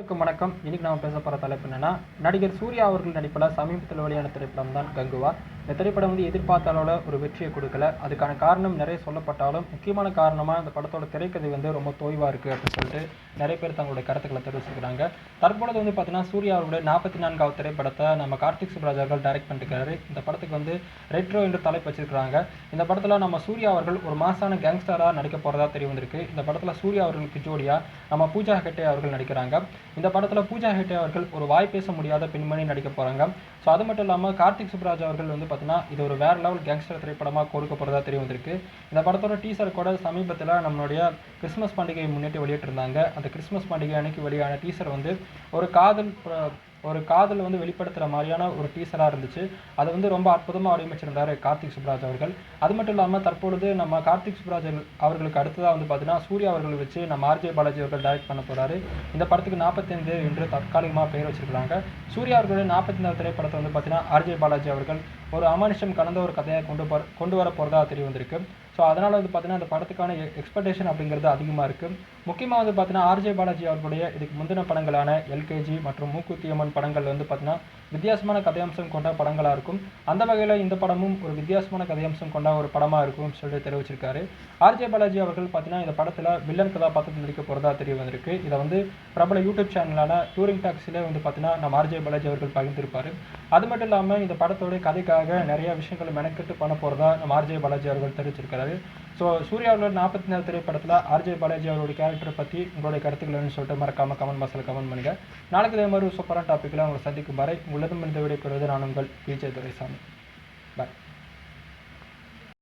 வணக்கம். இன்னைக்கு நாம பேச போற தலைப்பு என்னன்னா, நடிகர் சூர்யா அவர்கள் நடிப்புல சமீபத்தில் வெளியான திரைப்படம் தான் கங்குவா. இந்த திரைப்படம் எதிர்பார்த்த அளவுல ஒரு வெற்றியை கொடுக்கல. அதுக்கான காரணம் நிறைய சொல்லப்பட்டாலும், முக்கியமான காரணமா இந்த படத்தோட திரைக்கதை ரொம்ப தோய்வா இருக்கு அப்படின்னு சொல்லிட்டு நிறைய பேர் தங்களுடைய கருத்துக்களை தெரிவிச்சிருக்காங்க. தற்பொழுது பார்த்தீங்கன்னா, சூர்யா அவர்களுடைய 44வது திரைப்படத்தை நம்ம கார்த்திக் சுப்ராஜ் அவர்கள் டைரக்ட் பண்ணிருக்காரு. இந்த படத்துக்கு ரெட்ரோ என்று தலைப்பு வச்சிருக்காங்க. இந்த படத்துல நம்ம சூர்யா அவர்கள் ஒரு மாசான கேங்ஸ்டரா நடிக்க போறதா தெரிய வந்திருக்கு. இந்த படத்துல சூர்யா அவர்களுக்கு ஜோடியா நம்ம பூஜா ஹெக்டே அவர்கள் நடிக்கிறாங்க. இந்த படத்துல பூஜா ஹெக்டே அவர்கள் ஒரு வாய் பேச முடியாத பெண்மணி நடிக்க போறாங்க. ஸோ அது மட்டும் இல்லாமல் கார்த்திக் சுப்ராஜ் அவர்கள் பார்த்தீங்கன்னா இது ஒரு வேற லெவல் கேங்ஸ்டர் திரைப்படமாக கொடுக்க போறதா தெரிய வந்திருக்கு. இந்த படத்தோட டீசர் கூட சமீபத்தில் நம்மளுடைய கிறிஸ்மஸ் பண்டிகையை முன்னிட்டு வெளியிட்டிருந்தாங்க. அந்த கிறிஸ்மஸ் பண்டிகை அன்னைக்கு வெளியான டீசர் ஒரு காதல் வெளிப்படுத்துகிற மாதிரியான ஒரு டீசராக இருந்துச்சு. அது ரொம்ப அற்புதமாக வடிவமைச்சிருந்தார் கார்த்திக் சுப்ராஜ் அவர்கள். அது மட்டும் இல்லாமல் தற்பொழுது நம்ம கார்த்திக் சுப்ராஜ் அவர்களுக்கு அடுத்ததாக பார்த்தீங்கன்னா சூர்யா அவர்கள் வச்சு நம்ம ஆர்ஜே பாலாஜி அவர்கள் டைரக்ட் பண்ண போகிறாரு. இந்த படத்துக்கு 45 என்று தற்காலிகமாக பெயர் வச்சிருக்காங்க. சூர்யா அவர்களுடைய 45வது திரைப்படத்தை பார்த்தீங்கன்னா ஆர்ஜே பாலாஜி அவர்கள் ஒரு அமானுஷம் கலந்த ஒரு கதையை கொண்டு வர போகிறதா தெரிய வந்திருக்கு. ஸோ அதனால் பார்த்தீங்கன்னா அந்த படத்துக்கான எக்ஸ்பெக்டேஷன் அப்படிங்கிறது அதிகமாக இருக்குது. முக்கியமாக பார்த்தீங்கன்னா ஆர்ஜே பாலாஜி அவர்களுடைய இதுக்கு முந்தின படங்களான எல்கேஜி மற்றும் மூக்குத்தி அம்மன் படங்கள் பார்த்தீங்கன்னா வித்தியாசமான கதையம்சம் கொண்ட படங்களாக இருக்கும். அந்த வகையில் இந்த படமும் ஒரு வித்தியாசமான கதையம்சம் கொண்ட ஒரு படமாக இருக்கும் சொல்லிட்டு தெரிவிச்சிருக்காரு. ஆர்ஜே பாலாஜி அவர்கள் பார்த்தீங்கன்னா இந்த படத்தில் வில்லன் கதாபாத்திரத்தில் நடிக்க போகிறதா தெரிய வந்திருக்கு. இதை பிரபல யூடியூப் சேனலான டூரிங் டாக்ஸில் பார்த்தீங்கன்னா நம்ம ஆர்ஜே பாலாஜி அவர்கள் பகிர்ந்திருப்பார். அது மட்டும் இல்லாமல் இந்த படத்தோட கதைக்காக நிறைய விஷயங்களை மெனக்கெட்டு பண்ண போகிறதா நம்ம ஆர்ஜே பாலாஜி அவர்கள் தெரிவிச்சிருக்காரு. ஸோ சூர்யா அவர்களோட 44 திரைப்படத்தில் ஆர்ஜே பாலாஜி அவருடைய கேரக்டரை பற்றி உங்களுடைய கருத்துக்கள்னு சொல்லிட்டு மறக்காம கமெண்ட் பாக்ஸில் கமெண்ட் பண்ணுங்க. நாளைக்கு இதே மாதிரி ஒரு சூப்பரான டாப்பிக்கில் உங்களை சந்திக்கும் வரை உங்களிடம் இந்த விடை பெறுவது நான் உங்கள் விஜய் துரைசாமி.